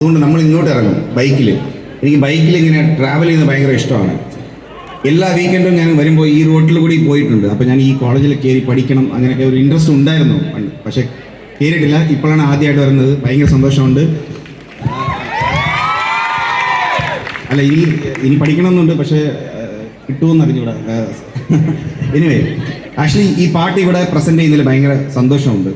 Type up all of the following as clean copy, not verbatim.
അതുകൊണ്ട് നമ്മൾ ഇങ്ങോട്ട് ഇറങ്ങും ബൈക്കിൽ. എനിക്ക് ബൈക്കിൽ ഇങ്ങനെ ട്രാവൽ ചെയ്യുന്നത് ഭയങ്കര ഇഷ്ടമാണ്. എല്ലാ വീക്കെൻഡും ഞാൻ വരുമ്പോൾ ഈ റോഡിൽ കൂടി പോയിട്ടുണ്ട്. അപ്പോൾ ഞാൻ ഈ കോളേജിൽ കയറി പഠിക്കണം അങ്ങനെയൊക്കെ ഒരു ഇൻട്രസ്റ്റ് ഉണ്ടായിരുന്നു പണ്ട്, പക്ഷേ കയറിയിട്ടില്ല. ഇപ്പോഴാണ് ആദ്യമായിട്ട് വരുന്നത്. ഭയങ്കര സന്തോഷമുണ്ട്. അല്ല, ഇനി പഠിക്കണമെന്നുണ്ട്, പക്ഷേ കിട്ടുമെന്ന് അറിഞ്ഞൂടാ. എനിവേ, ആക്ച്വലി ഈ പാട്ട് ഇവിടെ പ്രസൻറ്റ് ചെയ്യുന്നതിൽ ഭയങ്കര സന്തോഷമുണ്ട്.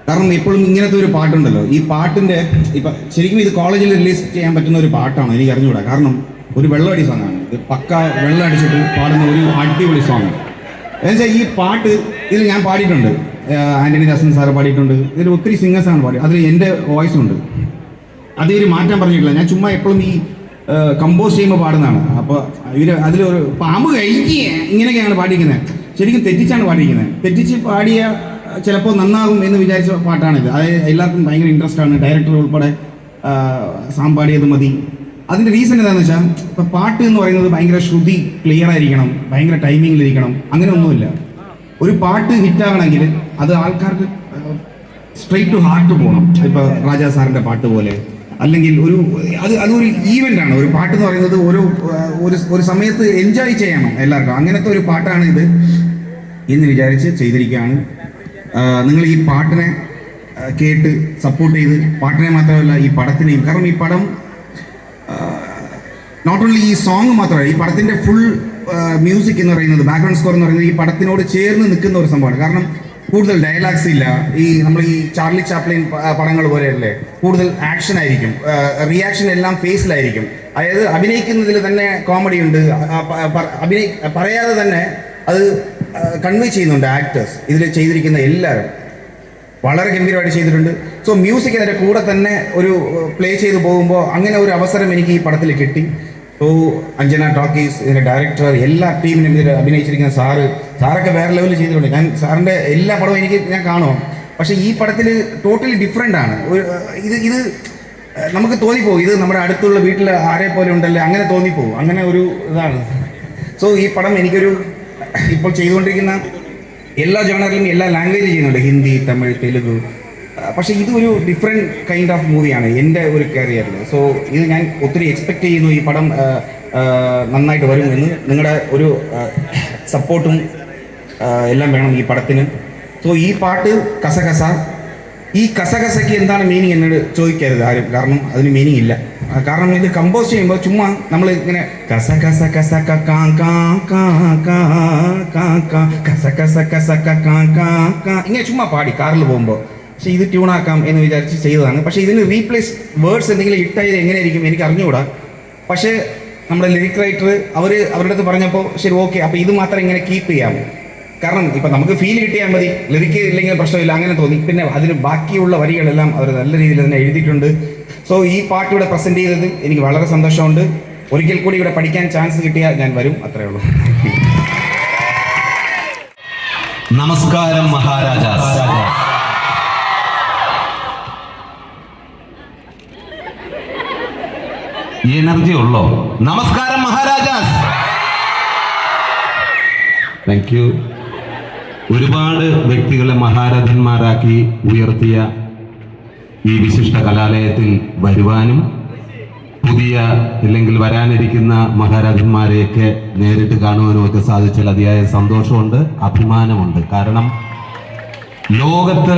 കാരണം എപ്പോഴും ഇങ്ങനത്തെ ഒരു പാട്ടുണ്ടല്ലോ, ഈ പാട്ടിൻ്റെ ഇപ്പം ശരിക്കും ഇത് കോളേജിൽ റിലീസ് ചെയ്യാൻ പറ്റുന്ന ഒരു പാട്ടാണ്, എനിക്ക് അറിഞ്ഞുകൂടാ. കാരണം ഒരു വെള്ളമടി സോങ്ങാണ് ഇത്. പക്ക വെള്ളം അടിച്ചിട്ട് പാടുന്ന ഒരു അടിപൊളി സോങ്. എന്നുവെച്ചാൽ ഈ പാട്ട് ഇതിൽ ഞാൻ പാടിയിട്ടുണ്ട്, ആൻ്റണി ദാസൻ സാറ് പാടിയിട്ടുണ്ട്, ഇതിൽ ഒത്തിരി സിംഗേഴ്സാണ് പാടി. അതിൽ എൻ്റെ വോയിസും ഉണ്ട്. അത് ഇവർ മാറ്റാൻ പറഞ്ഞിട്ടില്ല. ഞാൻ ചുമ്മാ എപ്പോഴും ഈ കമ്പോസ് ചെയ്യുമ്പോൾ പാടുന്നതാണ്. അപ്പോൾ ഇവർ അതിലൊരു പാമ്പ് കഴിക്കുക ഇങ്ങനെയൊക്കെയാണ് പാടിയിരിക്കുന്നത്. ശരിക്കും തെറ്റിച്ചാണ് പാടിയിരിക്കുന്നത്. തെറ്റിച്ച് പാടിയ ചിലപ്പോൾ നന്നാകും എന്ന് വിചാരിച്ച പാട്ടാണിത്. അത് എല്ലാവർക്കും ഭയങ്കര ഇൻട്രസ്റ്റ് ആണ്. ഡയറക്ടർ ഉൾപ്പെടെ സാമ്പാടിയത് മതി. അതിൻ്റെ റീസൺ എന്താണെന്ന് വെച്ചാൽ, ഇപ്പം പാട്ട് എന്ന് പറയുന്നത് ഭയങ്കര ശ്രുതി ക്ലിയർ ആയിരിക്കണം, ഭയങ്കര ടൈമിങ്ങിലിരിക്കണം, അങ്ങനെ ഒന്നുമില്ല. ഒരു പാട്ട് ഹിറ്റാകണമെങ്കിൽ അത് ആൾക്കാർക്ക് സ്ട്രെയിറ്റ് ടു ഹാർട്ട് പോകണം. ഇപ്പോൾ രാജാ സാറിൻ്റെ പാട്ട് പോലെ, അല്ലെങ്കിൽ അതൊരു ഈവൻ്റാണ്. ഒരു പാട്ട് എന്ന് പറയുന്നത് ഒരു സമയത്ത് എൻജോയ് ചെയ്യണം എല്ലാവർക്കും. അങ്ങനത്തെ ഒരു പാട്ടാണ് ഇത് എന്ന് വിചാരിച്ച് ചെയ്തിരിക്കുകയാണ്. നിങ്ങൾ ഈ പാട്ടിനെ കേട്ട് സപ്പോർട്ട് ചെയ്ത്, പാട്ടിനെ മാത്രമല്ല ഈ പടത്തിനെയും. കാരണം ഈ പടം നോട്ട് ഓൺലി ഈ സോങ് മാത്രമല്ല, ഈ പടത്തിൻ്റെ ഫുൾ മ്യൂസിക് എന്ന് പറയുന്നത്, ബാക്ക്ഗ്രൗണ്ട് സ്കോർ എന്ന് പറയുന്നത് ഈ പടത്തിനോട് ചേർന്ന് നിൽക്കുന്ന ഒരു സംഭവമാണ്. കാരണം കൂടുതൽ ഡയലോഗ്സ് ഇല്ല. നമ്മൾ ഈ ചാർലി ചാപ്ലിൻ പടങ്ങൾ പോലെയല്ലേ, കൂടുതൽ ആക്ഷൻ ആയിരിക്കും, റിയാക്ഷൻ എല്ലാം ഫേസിലായിരിക്കും. അതായത് അഭിനയിക്കുന്നതിൽ തന്നെ കോമഡി ഉണ്ട്, പറയാതെ തന്നെ അത് കൺവേ ചെയ്യുന്നുണ്ട് ആക്ടേഴ്സ്. ഇതിൽ ചെയ്തിരിക്കുന്ന എല്ലാവരും വളരെ ഗംഭീരമായിട്ട് ചെയ്തിട്ടുണ്ട്. സോ മ്യൂസിക് അതിൻ്റെ കൂടെ തന്നെ ഒരു പ്ലേ ചെയ്ത് പോകുമ്പോൾ അങ്ങനെ ഒരു അവസരം എനിക്ക് ഈ പടത്തിൽ കിട്ടി. സോ അഞ്ജന ടോക്കീസ്, ഇതിൻ്റെ ഡയറക്ടർ, എല്ലാ ടീമിനും ഇതിൽ അഭിനയിച്ചിരിക്കുന്ന സാറൊക്കെ വേറെ ലെവലിൽ ചെയ്തിട്ടുണ്ട്. ഞാൻ സാറിൻ്റെ എല്ലാ പടവും ഞാൻ കാണും, പക്ഷേ ഈ പടത്തിൽ ടോട്ടലി ഡിഫറെൻ്റ് ആണ്. ഇത് നമുക്ക് തോന്നിപ്പോകും ഇത് നമ്മുടെ അടുത്തുള്ള വീട്ടിൽ ആരെ പോലെ ഉണ്ടല്ലേ, അങ്ങനെ തോന്നിപ്പോകും. അങ്ങനെ ഒരു ഇതാണ്. സോ ഈ പടം എനിക്കൊരു ഇപ്പോൾ ചെയ്തുകൊണ്ടിരിക്കുന്ന എല്ലാ ജോണറിലും എല്ലാ ലാംഗ്വേജിലും ചെയ്യുന്നുണ്ട്, ഹിന്ദി, തമിഴ്, തെലുഗു. പക്ഷേ ഇതൊരു ഡിഫറെൻറ്റ് കൈൻഡ് ഓഫ് മൂവിയാണ് എൻ്റെ ഒരു കരിയറിൽ. സോ ഇത് ഞാൻ ഒത്തിരി എക്സ്പെക്റ്റ് ചെയ്യുന്നു. ഈ പടം നന്നായിട്ട് വരും എന്ന്. നിങ്ങളുടെ ഒരു സപ്പോർട്ടും എല്ലാം വേണം ഈ പടത്തിന്. സോ ഈ പാട്ട് കസകസ, ഈ കസകസയ്ക്ക് എന്താണ് മീനിങ് എന്നോട് ചോദിക്കരുത് ആരും, കാരണം അതിന് മീനിങ് ഇല്ല. കാരണം ഇത് കമ്പോസ് ചെയ്യുമ്പോൾ ചുമ്മാ നമ്മൾ ഇങ്ങനെ കസ കസ കസ കാ കാ കാ കാ കാ കസ കസ കസ കാ കാ ഇങ്ങനെ ചുമ്മാ പാടി കാറിൽ പോകുമ്പോൾ. പക്ഷേ ഇത് ട്യൂണാക്കാം എന്ന് വിചാരിച്ച് ചെയ്തതാണ്. പക്ഷേ ഇതിന് റീപ്ലേസ് വേർഡ്സ് എന്തെങ്കിലും ഇട്ടായത് എങ്ങനെയായിരിക്കും എനിക്ക് അറിഞ്ഞുകൂടാ. പക്ഷേ നമ്മുടെ ലിറിക് റൈറ്റർ അവരുടെ അടുത്ത് പറഞ്ഞപ്പോൾ ശരി ഓക്കെ, അപ്പോൾ ഇത് മാത്രം ഇങ്ങനെ കീപ്പ് ചെയ്യാം. കാരണം ഇപ്പം നമുക്ക് ഫീൽ കിട്ടിയാൽ മതി, ലിറിക്ക് ഇല്ലെങ്കിൽ പ്രശ്നമില്ല, അങ്ങനെ തോന്നി. പിന്നെ അതിന് ബാക്കിയുള്ള വരികളെല്ലാം അവർ നല്ല രീതിയിൽ തന്നെ എഴുതിയിട്ടുണ്ട്. സോ ഈ പാട്ട് ഇവിടെ പ്രസൻറ്റ് ചെയ്തത് എനിക്ക് വളരെ സന്തോഷമുണ്ട്. ഒരിക്കൽ കൂടി ഇവിടെ പഠിക്കാൻ ചാൻസ് കിട്ടിയാൽ ഞാൻ വരും, അത്രേ ഉള്ളൂ. നമസ്കാരം മഹാരാജാസ്. എനർജി ഉള്ളോ? നമസ്കാരം മഹാരാജാസ്. Thank you. ഒരുപാട് വ്യക്തികളെ മഹാരഥന്മാരാക്കി ഉയർത്തിയ ഈ വിശിഷ്ട കലാലയത്തിൽ വരുവാനും പുതിയ ഇല്ലെങ്കിൽ വരാനിരിക്കുന്ന മഹാരഥന്മാരെയൊക്കെ നേരിട്ട് കാണുവാനും ഒക്കെ സാധിച്ചാൽ അതിയായ സന്തോഷമുണ്ട്, അഭിമാനമുണ്ട്. കാരണം ലോകത്ത്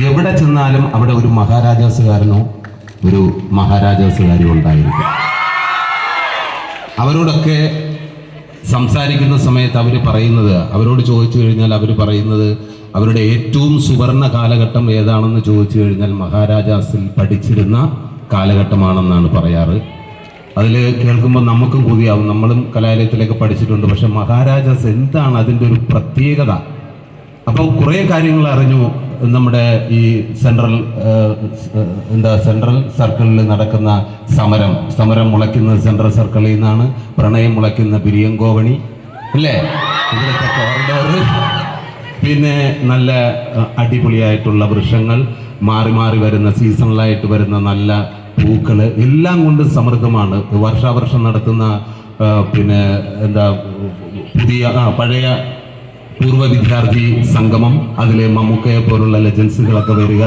എവിടെ ചെന്നാലും അവിടെ ഒരു മഹാരാജാസുകാരനോ ഒരു മഹാരാജാസുകാരിയോ ഉണ്ടായിരിക്കും. അവരോടൊക്കെ സംസാരിക്കുന്ന സമയത്ത് അവരോട് ചോദിച്ചു കഴിഞ്ഞാൽ അവർ പറയുന്നത് അവരുടെ ഏറ്റവും സുവർണ കാലഘട്ടം ഏതാണെന്ന് ചോദിച്ചു കഴിഞ്ഞാൽ മഹാരാജാസിൽ പഠിച്ചിരുന്ന കാലഘട്ടമാണെന്നാണ് പറയാറ്. അതിൽ കേൾക്കുമ്പോൾ നമുക്കും കൊതിയാവും. നമ്മളും കലാലയത്തിലേക്ക് പഠിച്ചിട്ടുണ്ട്. പക്ഷെ മഹാരാജാസ് എന്താണ് അതിൻ്റെ ഒരു പ്രത്യേകത? അപ്പോൾ കുറേ കാര്യങ്ങൾ അറിഞ്ഞു. നമ്മുടെ ഈ സെൻട്രൽ സർക്കിളിൽ നടക്കുന്ന സമരം മുളയ്ക്കുന്ന സെൻട്രൽ സർക്കിളിൽ നിന്നാണ്. പ്രണയം മുളയ്ക്കുന്ന പിരിയങ്കോവണി അല്ലേ, ഇവിടുത്തെ കോറിഡോർ, പിന്നെ നല്ല അടിപൊളിയായിട്ടുള്ള വൃക്ഷങ്ങൾ, മാറി മാറി വരുന്ന സീസണലായിട്ട് വരുന്ന നല്ല പൂക്കൾ, എല്ലാം കൊണ്ട് സമൃദ്ധമാണ്. വർഷാവർഷം നടത്തുന്ന പിന്നെ പഴയ പൂർവ്വ വിദ്യാർത്ഥി സംഗമം, അതിലെ മമ്മൂക്കയെ പോലുള്ള ലെജൻസുകളൊക്കെ വരിക,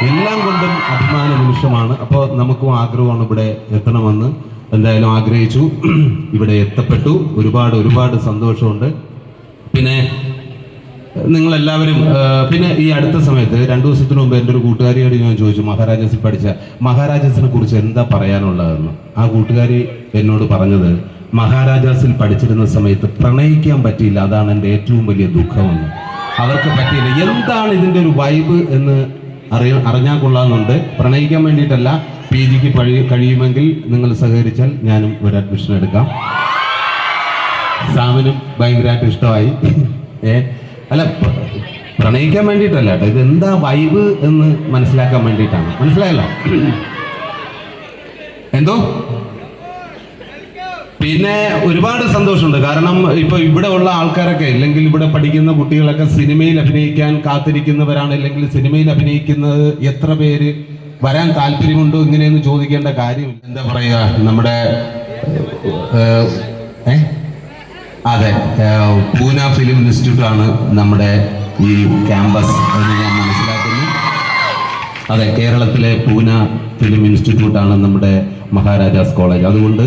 എല്ലാം കൊണ്ടും അഭിമാന നിമിഷമാണ്. അപ്പോൾ നമുക്കും ആഗ്രഹമാണ് ഇവിടെ എത്തണമെന്ന്. എന്തായാലും ആഗ്രഹിച്ചു, ഇവിടെ എത്തപ്പെട്ടു. ഒരുപാട് സന്തോഷമുണ്ട്. പിന്നെ നിങ്ങളെല്ലാവരും പിന്നെ ഈ അടുത്ത സമയത്ത് 2 ദിവസത്തിന് മുമ്പ് എൻ്റെ ഒരു കൂട്ടുകാരിയോട് ഞാൻ ചോദിച്ചു, മഹാരാജാസിൽ പഠിച്ച മഹാരാജാസിനെ കുറിച്ച് എന്താ പറയാനുള്ളതെന്ന്. ആ കൂട്ടുകാരി എന്നോട് പറഞ്ഞത്, മഹാരാജാസിൽ പഠിച്ചിരുന്ന സമയത്ത് പ്രണയിക്കാൻ പറ്റിയില്ല, അതാണ് എൻ്റെ ഏറ്റവും വലിയ ദുഃഖമെന്ന്. അവർക്ക് പറ്റിയില്ല. എന്താണ് ഇതിൻ്റെ ഒരു വൈബ് എന്ന് അറിഞ്ഞാൽ കൊള്ളാമെന്നുണ്ട്. പ്രണയിക്കാൻ വേണ്ടിയിട്ടല്ല, PGക്ക് കഴിയുമെങ്കിൽ നിങ്ങൾ സഹകരിച്ചാൽ ഞാനും ഒരു അഡ്മിഷൻ എടുക്കാം. സാമിനും ഭയങ്കരമായിട്ട് ഇഷ്ടമായി. അല്ല, പ്രണയിക്കാൻ വേണ്ടിയിട്ടല്ല കേട്ടോ, ഇത് എന്താ വൈബ് എന്ന് മനസ്സിലാക്കാൻ വേണ്ടിയിട്ടാണ്. മനസ്സിലായല്ലോ? എന്തോ പിന്നെ ഒരുപാട് സന്തോഷമുണ്ട്. കാരണം ഇപ്പൊ ഇവിടെ ഉള്ള ആൾക്കാരൊക്കെ, അല്ലെങ്കിൽ ഇവിടെ പഠിക്കുന്ന കുട്ടികളൊക്കെ സിനിമയിൽ അഭിനയിക്കാൻ കാത്തിരിക്കുന്നവരാണ്. അല്ലെങ്കിൽ സിനിമയിൽ അഭിനയിക്കുന്നത് എത്ര പേര് വരാൻ താല്പര്യമുണ്ടോ ഇങ്ങനെയൊന്നും ചോദിക്കേണ്ട കാര്യമില്ല. എന്താ പറയുക, നമ്മുടെ അതെ, പൂന ഫിലിം ഇൻസ്റ്റിറ്റ്യൂട്ട് ആണ് നമ്മുടെ ഈ ക്യാമ്പസ് എന്ന് ഞാൻ മനസ്സിലാക്കുന്നു. അതെ, കേരളത്തിലെ പൂന ഫിലിം ഇൻസ്റ്റിറ്റ്യൂട്ടാണ് നമ്മുടെ മഹാരാജാസ് കോളേജ്. അതുകൊണ്ട്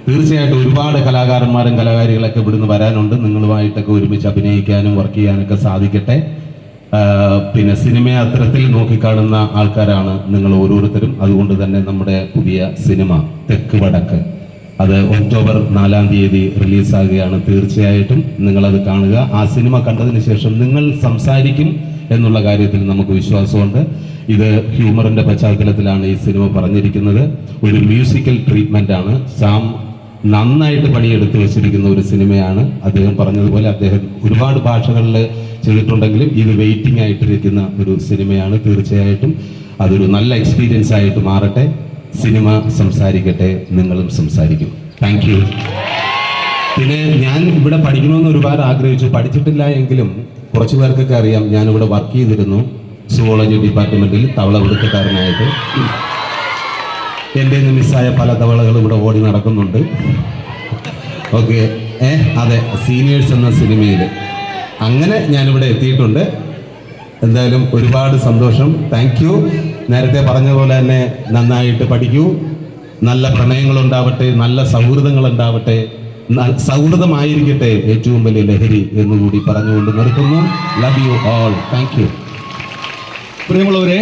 തീർച്ചയായിട്ടും ഒരുപാട് കലാകാരന്മാരും കലാകാരികളൊക്കെ ഇവിടുന്ന് വരാനുണ്ട്. നിങ്ങളുമായിട്ടൊക്കെ ഒരുമിച്ച് അഭിനയിക്കാനും വർക്ക് ചെയ്യാനൊക്കെ സാധിക്കട്ടെ. പിന്നെ സിനിമയെ അത്തരത്തിൽ നോക്കിക്കാണുന്ന ആൾക്കാരാണ് നിങ്ങൾ ഓരോരുത്തരും. അതുകൊണ്ട് തന്നെ നമ്മുടെ പുതിയ സിനിമ തെക്ക് വടക്ക്, അത് ഒക്ടോബർ 4-ാം തീയതി റിലീസാകുകയാണ്. തീർച്ചയായിട്ടും നിങ്ങളത് കാണുക. ആ സിനിമ കണ്ടതിന് ശേഷം നിങ്ങൾ സംസാരിക്കും എന്നുള്ള കാര്യത്തിൽ നമുക്ക് വിശ്വാസമുണ്ട്. ഇത് ഹ്യൂമറിന്റെ പശ്ചാത്തലത്തിലാണ് ഈ സിനിമ പറഞ്ഞിരിക്കുന്നത്. ഒരു മ്യൂസിക്കൽ ട്രീറ്റ്മെന്റ് ആണ്. സാം നന്നായിട്ട് പണിയെടുത്ത് വെച്ചിരിക്കുന്ന ഒരു സിനിമയാണ്. അദ്ദേഹം പറഞ്ഞതുപോലെ അദ്ദേഹം ഒരുപാട് ഭാഷകളിൽ ചെയ്തിട്ടുണ്ടെങ്കിലും ഇത് വെയിറ്റിംഗ് ആയിട്ടിരിക്കുന്ന ഒരു സിനിമയാണ്. തീർച്ചയായിട്ടും അതൊരു നല്ല എക്സ്പീരിയൻസ് ആയിട്ട് മാറട്ടെ. സിനിമ സംസാരിക്കട്ടെ, നിങ്ങളും സംസാരിക്കും. Thank you. പിന്നെ ഞാൻ ഇവിടെ പഠിക്കണമെന്ന് ഒരുപാട് ആഗ്രഹിച്ചു. പഠിച്ചിട്ടില്ല എങ്കിലും കുറച്ചു പേർക്കൊക്കെ അറിയാം, ഞാനിവിടെ വർക്ക് ചെയ്തിരുന്നു സുവോളജി ഡിപ്പാർട്ട്മെന്റിൽ തവളപിടുത്തക്കാരനായിട്ട്. എൻ്റെ നിന്ന് മിസ്സായ പല തവളകളും ഇവിടെ ഓടി നടക്കുന്നുണ്ട്. ഓക്കെ, അതെ, സീനിയേഴ്സ് എന്ന സിനിമയിൽ അങ്ങനെ ഞാനിവിടെ എത്തിയിട്ടുണ്ട്. എന്തായാലും ഒരുപാട് സന്തോഷം. Thank you. നേരത്തെ പറഞ്ഞ പോലെ തന്നെ നന്നായിട്ട് പഠിക്കൂ, നല്ല പ്രണയങ്ങളുണ്ടാവട്ടെ, നല്ല സൗഹൃദങ്ങളുണ്ടാവട്ടെ, സൗഹൃദമായിരിക്കട്ടെ ഏറ്റവും വലിയ ലഹരി എന്നുകൂടി പറഞ്ഞുകൊണ്ട് നിർത്തുന്നു. Love you all. Thank you. പ്രിയമുള്ളവരെ,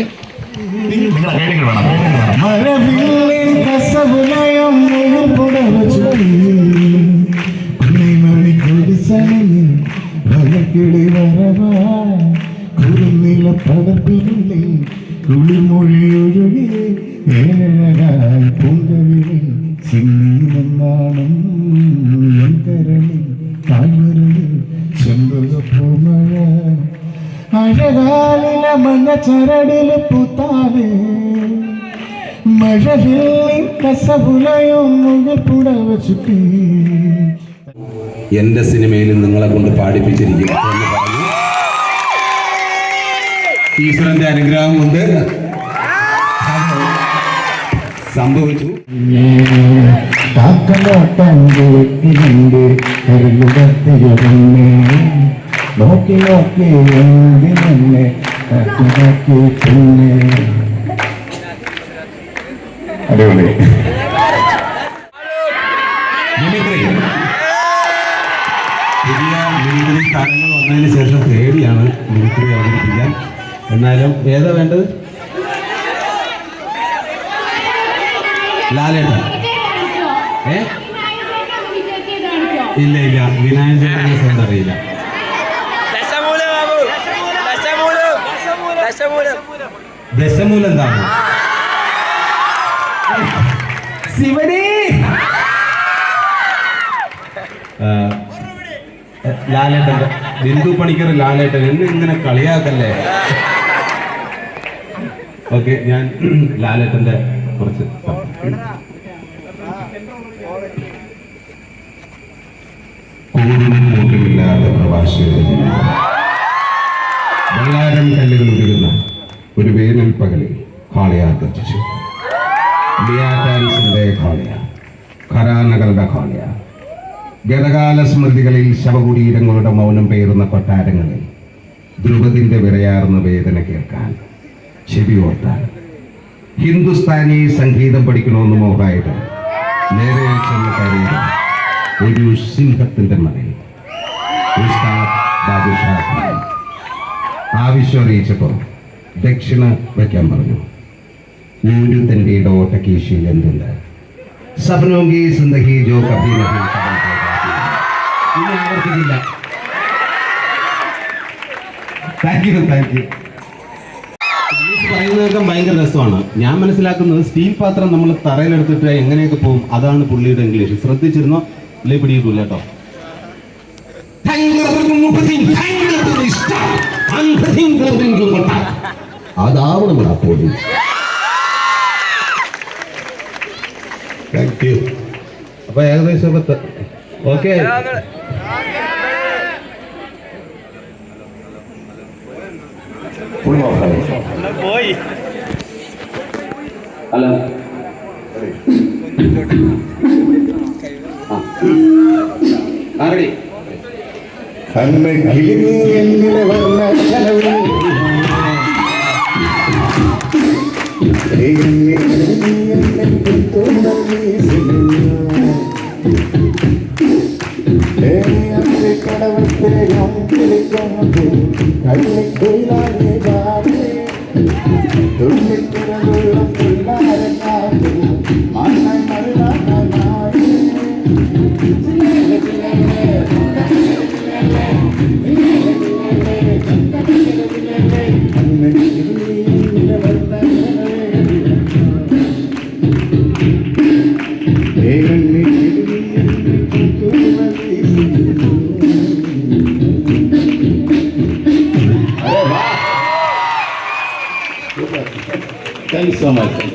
പടപ്പിനുള്ളിൽ കുളിമൊഴിയൊഴുകി ഏഴായി പൊങ്കവിളി സിംഗിനാണം കരളിൽ കാൽവരലിൽ ചെമ്പകപ്പൂമഴ അഴകാലില മഞ്ഞ ചരടില് പൂത്താല് മഴവില്ലിൻ കസവുലയും മുകിൽ പുടവ ചുറ്റി എൻ്റെ സിനിമയിൽ നിങ്ങളെ കൊണ്ട് പാടിപ്പിച്ചിരിക്കും എന്ന് പറഞ്ഞു. ഈശ്വരന്റെ അനുഗ്രഹം കൊണ്ട് സംഭവിച്ചു. നോക്കി നോക്കി എന്തിനെ അടിപൊളി പുതിയ മിമിക്രി താരങ്ങൾ വന്നതിന് ശേഷം പേടിയാണ് മിമിക്രി അവതരിപ്പിക്കാൻ. എന്നാലും ഏതാ വേണ്ടത്? ലാലേട്ടൻ? ഇല്ല, വിനായകന്റെ സ്വന്തം അറിയില്ല. ദശമൂലം എന്താണ്? ശിവനെ. ലാലേട്ടന്റെ ബിന്ദു പണിക്കർ ലാലേട്ടൻ എന്ന് ഇങ്ങനെ കളിയാക്കല്ലേ. ഓക്കെ, ഞാൻ ലാലേട്ടന്റെ കുറച്ച് കൂറുമില്ലാത്ത പ്രവാസിയുടെ വെള്ളാരം കല്ലുകൾ ഉതിരുന്ന ഒരു വേനൽ പകലിൽ കാളിയാർ ഗർജിച്ചു. ലിയാ ഡാൻസിന്റെ കാളിയ, ഖരാനകളുടെ കാളിയ, ഗതകാല സ്മൃതികളിൽ ശവകുടീരങ്ങളുടെ മൗനം പേറുന്ന കൊട്ടാരങ്ങളിൽ ധ്രുവതിന്റെ വിറയാർന്ന വേദന കേൾക്കാൻ ചെവി ഓർത്താൻ ഹിന്ദുസ്ഥാനി സംഗീതം പഠിക്കണമെന്ന് മോഹായത് നേരെ ചെന്ന് കയറിയത് ഒരു സിംഹത്തിന്റെ മറയിൽ ഉസ്താദ് ബാദുഷാ ഖാൻ. ആവശ്യം അറിയിച്ചപ്പോൾ ദക്ഷിണ വയ്ക്കാൻ പറഞ്ഞു. ഒരു തന്റെ ഓട്ടക്കീശയിൽ എന്തുണ്ട്? സപ്നോങ്കി സിന്ദഗി ജോ കഭി നഹീ കബൽ ഹോഗാ. ഇനി ആവർത്തിക്കില്ല. Thank you. ഇംഗ്ലീഷ് പറയുന്നതൊക്കെ ഭയങ്കര രസമാണ്. ഞാൻ മനസ്സിലാക്കുന്നത് സ്റ്റീൽ പാത്രം നമ്മൾ തറയിലെടുത്തിട്ട് എങ്ങനെയൊക്കെ പോകും, അതാണ് പുള്ളിയുടെ ഇംഗ്ലീഷ്. ശ്രദ്ധിച്ചിരുന്നോ? ഇല്ലേ പിടിയിട്ടില്ല കേട്ടോ. അതാവണം അപ്പോൾ. Thank you. അപ്പൊ ഏകദേശം ഓക്കെ. ഫുൾ ഓഫായി. അല്ല റെഡി. കണ്ണ് കിളിനി എന്നിലെ വർണ്ണ കനവിൽ കടവത്തേകം കിളിക്കൊണ്ടു കള്ളിക്കൊയിലാകെ ബാബേ തുള്ളിത്തിരനുള്ള പിള്ളാരനാകു മണ്ണ മരുളാനായി Thank you so much.